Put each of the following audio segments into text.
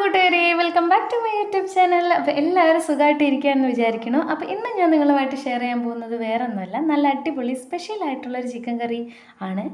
കൂട്ടുകാരെ, welcome back to my YouTube channel. അപ്പോൾ എല്ലാവരും സുഖമായിട്ട് ഇരിക്കുകയെന്ന് വിചാരിക്കുന്നു. അപ്പോൾ ഇന്ന് ഞാൻ നിങ്ങളുമായിട്ട് ഷെയർ ചെയ്യാൻ പോകുന്നത് വേറെ ഒന്നുമല്ല, നല്ല അടിപൊളി സ്പെഷ്യൽ ആയിട്ടുള്ളൊരു ചിക്കൻ കറി ആണ്.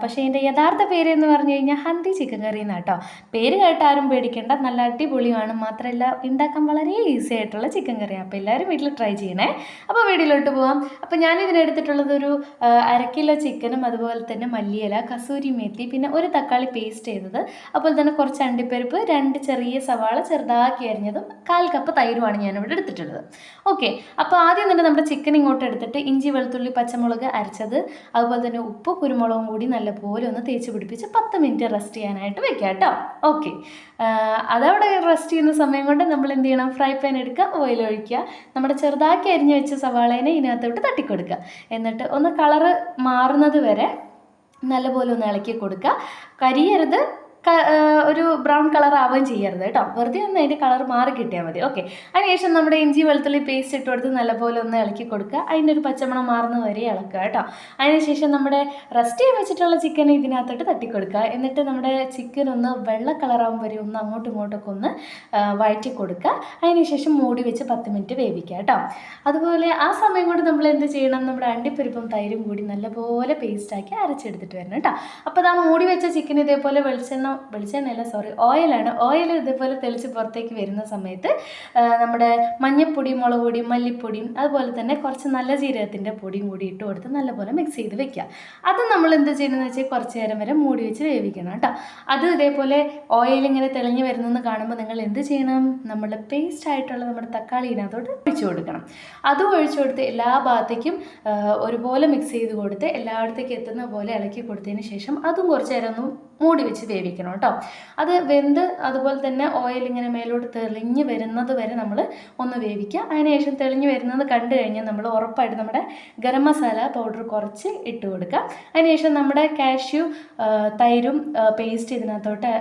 പക്ഷേ ഇതിൻ്റെ യഥാർത്ഥ പേര് എന്ന് പറഞ്ഞു കഴിഞ്ഞാൽ ഹന്തി ചിക്കൻ കറി എന്നാണ് കേട്ടോ. പേര് കേട്ട് ആരും പേടിക്കേണ്ട, നല്ല അടിപൊളിയാണ്. മാത്രമല്ല ഉണ്ടാക്കാൻ വളരെ ഈസി ആയിട്ടുള്ള ചിക്കൻ കറിയാണ്. അപ്പോൾ എല്ലാവരും വീട്ടിൽ ട്രൈ ചെയ്യണേ. അപ്പോൾ വീഡിയോയിലോട്ട് പോകാം. അപ്പോൾ ഞാനിതിനെടുത്തിട്ടുള്ളത് ഒരു 1/2 കിലോ ചിക്കനും അതുപോലെ തന്നെ മല്ലിയില, കസൂരി മേത്തി, പിന്നെ ഒരു തക്കാളി പേസ്റ്റ് ചെയ്തത്, അതുപോലെ തന്നെ കുറച്ച് അണ്ടിപ്പരിപ്പ്, 2 ചെറിയ സവാള ചെറുതാക്കി അരിഞ്ഞതും, 1/4 കപ്പ് തൈരുമാണ് ഞാനിവിടെ എടുത്തിട്ടുള്ളത്. ഓക്കെ, അപ്പോൾ ആദ്യം തന്നെ നമ്മുടെ ചിക്കൻ ഇങ്ങോട്ട് എടുത്തിട്ട് ഇഞ്ചി വെളുത്തുള്ളി പച്ചമുളക് അരച്ചത്, അതുപോലെ തന്നെ ഉപ്പ് കുരുമുളകും കൂടി നല്ലപോലെ ഒന്ന് തേച്ച് പിടിപ്പിച്ച് 10 മിനിറ്റ് റെസ്റ്റ് ചെയ്യാനായിട്ട് വെക്കാം കേട്ടോ. ഓക്കെ, അതവിടെ റെസ്റ്റ് ചെയ്യുന്ന സമയം കൊണ്ട് നമ്മൾ എന്ത് ചെയ്യണം, ഫ്രൈ പാൻ എടുക്കുക, ഓയിൽ ഒഴിക്കുക, നമ്മുടെ ചെറുതാക്കി അരിഞ്ഞ് വെച്ച സവാളേനെ ഇതിനകത്തോട്ട് തട്ടിക്കൊടുക്കുക. എന്നിട്ട് ഒന്ന് കളറ് മാറുന്നത് വരെ നല്ലപോലെ ഒന്ന് ഇളക്കി കൊടുക്കുക. കരിയരുത്, ഒരു ബ്രൗൺ കളർ ആവുകയും ചെയ്യരുത് കേട്ടോ. വെറുതെ ഒന്ന് അതിൻ്റെ കളർ മാറി കിട്ടിയാൽ മതി. ഓക്കെ, അതിനുശേഷം നമ്മുടെ ഇഞ്ചി വെളുത്തുള്ളി പേസ്റ്റ് ഇട്ട് കൊടുത്ത് നല്ലപോലെ ഒന്ന് ഇളക്കി കൊടുക്കുക. അതിൻ്റെ ഒരു പച്ചമണം മാറുന്നത് വരെ ഇളക്കുക കേട്ടോ. അതിനുശേഷം നമ്മുടെ റെസ്റ്റ് ചെയ്യാൻ വെച്ചിട്ടുള്ള ചിക്കൻ ഇതിനകത്തോട്ട് തട്ടിക്കൊടുക്കുക. എന്നിട്ട് നമ്മുടെ ചിക്കൻ ഒന്ന് വെള്ള കളറാകും വരെ ഒന്ന് അങ്ങോട്ടും ഇങ്ങോട്ടൊക്കെ ഒന്ന് വഴറ്റി കൊടുക്കുക. അതിനുശേഷം മൂടി വെച്ച് 10 മിനിറ്റ് വേവിക്കുക കേട്ടോ. അതുപോലെ ആ സമയം കൊണ്ട് നമ്മൾ എന്ത് ചെയ്യണം, നമ്മുടെ അണ്ടിപ്പരിപ്പും തൈരും കൂടി നല്ലപോലെ പേസ്റ്റാക്കി അരച്ചെടുത്തിട്ട് വരണം കേട്ടോ. അപ്പോൾ ആ മൂടി വെച്ച ചിക്കൻ ഇതേപോലെ ഓയിലാണ്. ഓയിൽ ഇതേപോലെ തെളിച്ച് പുറത്തേക്ക് വരുന്ന സമയത്ത് നമ്മുടെ മഞ്ഞൾപ്പൊടിയും മുളക് പൊടിയും മല്ലിപ്പൊടിയും അതുപോലെ തന്നെ കുറച്ച് നല്ല ജീരകത്തിൻ്റെ പൊടിയും കൂടി ഇട്ട് കൊടുത്ത് നല്ലപോലെ മിക്സ് ചെയ്ത് വെക്കുക. അത് നമ്മൾ എന്ത് ചെയ്യണമെന്ന് വെച്ചാൽ കുറച്ച് നേരം വരെ മൂടി വെച്ച് വേവിക്കണം കേട്ടോ. അത് ഇതേപോലെ ഓയിൽ ഇങ്ങനെ തെളിഞ്ഞ് വരുന്നെന്ന് കാണുമ്പോൾ നിങ്ങൾ എന്ത് ചെയ്യണം, നമ്മൾ പേസ്റ്റ് ആയിട്ടുള്ള നമ്മുടെ തക്കാളി ഇതിനകത്തോട്ട് ഒഴിച്ചു കൊടുക്കണം. അതും ഒഴിച്ചു കൊടുത്ത് എല്ലാ ഭാഗത്തേക്കും ഒരുപോലെ മിക്സ് ചെയ്ത് കൊടുത്ത് എല്ലായിടത്തേക്കും എത്തുന്ന പോലെ ഇളക്കി കൊടുത്തതിന് ശേഷം അതും കുറച്ച് നേരം ഒന്ന് മൂടി വെച്ച് വേവിക്കണം കേട്ടോ. അത് വെന്ത് അതുപോലെ തന്നെ ഓയിൽ ഇങ്ങനെ മേലോട്ട് തെളിഞ്ഞ് വരുന്നത് വരെ നമ്മൾ ഒന്ന് വേവിക്കുക. അതിനുശേഷം തെളിഞ്ഞ് വരുന്നത് കണ്ടു കഴിഞ്ഞാൽ നമ്മൾ ഉറപ്പായിട്ട് നമ്മുടെ ഗരം മസാല പൗഡർ കുറച്ച് ഇട്ട് കൊടുക്കുക. അതിനുശേഷം നമ്മുടെ കാഷ്യൂ തൈരും പേസ്റ്റ് ഇതിനകത്തോട്ട്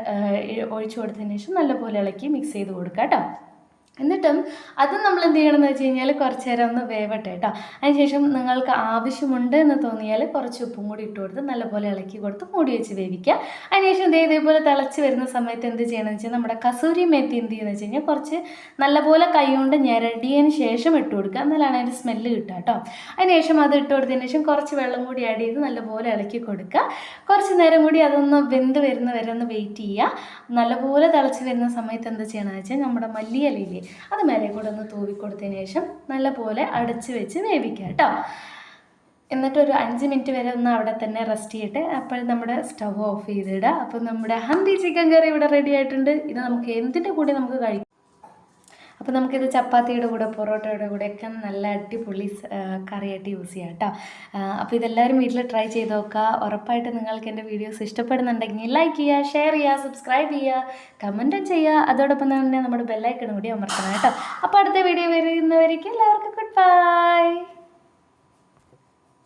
ഒഴിച്ചു കൊടുത്തതിന് ശേഷം നല്ലപോലെ ഇളക്കി മിക്സ് ചെയ്ത് കൊടുക്കുക കേട്ടോ. എന്നിട്ടും അത് നമ്മൾ എന്ത് ചെയ്യണമെന്ന് വെച്ച് കഴിഞ്ഞാൽ കുറച്ച് നേരം ഒന്ന് വേവട്ടെ കേട്ടോ. അതിനുശേഷം നിങ്ങൾക്ക് ആവശ്യമുണ്ട് എന്ന് തോന്നിയാൽ കുറച്ച് ഉപ്പും കൂടി ഇട്ട് കൊടുത്ത് നല്ലപോലെ ഇളക്കി കൊടുത്ത് മൂടി വെച്ച് വേവിക്കുക. അതിനുശേഷം ഇതേപോലെ തിളച്ച് വരുന്ന സമയത്ത് എന്ത് ചെയ്യണമെന്ന് വെച്ചാൽ നമ്മുടെ കസൂരി മേത്തി എന്ത് ചെയ്യുന്നത് വെച്ച് കഴിഞ്ഞാൽ കുറച്ച് നല്ലപോലെ കൈ കൊണ്ട് ഞെരടിയതിന് ശേഷം ഇട്ട് കൊടുക്കുക. എന്നാലാണ് അതിൻ്റെ സ്മെല്ല് കിട്ടുക കേട്ടോ. അതിനുശേഷം അത് ഇട്ട് കൊടുത്തതിന് ശേഷം കുറച്ച് വെള്ളം കൂടി ആഡ് ചെയ്ത് നല്ലപോലെ ഇളക്കി കൊടുക്കുക. കുറച്ച് നേരം കൂടി അതൊന്ന് വെന്ത് വരുന്ന വരെ ഒന്ന് വെയിറ്റ് ചെയ്യുക. നല്ലപോലെ തിളച്ച് വരുന്ന സമയത്ത് എന്ത് ചെയ്യണമെന്ന് വെച്ചാൽ നമ്മുടെ മല്ലിയിലയില്ലേ, അത് മേലെ കൂടെ ഒന്ന് തൂവി കൊടുത്തതിന് ശേഷം നല്ലപോലെ അടച്ച് വെച്ച് വേവിക്കുക കേട്ടോ. എന്നിട്ട് ഒരു 5 മിനിറ്റ് വരെ ഒന്ന് അവിടെ തന്നെ റെസ്റ്റ് ചെയ്തിട്ട് അപ്പോൾ നമ്മുടെ സ്റ്റവ് ഓഫ് ചെയ്തിടുക. അപ്പോൾ നമ്മുടെ ഹന്തി ചിക്കൻ കറി ഇവിടെ റെഡി ആയിട്ടുണ്ട്. ഇത് നമുക്ക് എന്തിൻ്റെ കൂടെ നമുക്ക് കഴിക്കാം. അപ്പോൾ നമുക്കിത് ചപ്പാത്തിയുടെ കൂടെ പൊറോട്ടയുടെ കൂടെയൊക്കെ നല്ല അടിപൊളി കറിയായിട്ട് യൂസ് ചെയ്യാം കേട്ടോ. അപ്പോൾ ഇതെല്ലാവരും വീട്ടിൽ ട്രൈ ചെയ്ത് നോക്കുക. ഉറപ്പായിട്ട് നിങ്ങൾക്ക് എൻ്റെ വീഡിയോസ് ഇഷ്ടപ്പെടുന്നുണ്ടെങ്കിൽ ലൈക്ക് ചെയ്യുക, ഷെയർ ചെയ്യുക, സബ്സ്ക്രൈബ് ചെയ്യുക, കമൻറ്റും ചെയ്യുക. അതോടൊപ്പം തന്നെ നമ്മുടെ ബെല്ലൈക്കൺ കൂടി അമർത്തണം കേട്ടോ. അപ്പോൾ അടുത്ത വീഡിയോ വരുന്നവരേക്കും എല്ലാവർക്കും ഗുഡ് ബൈ.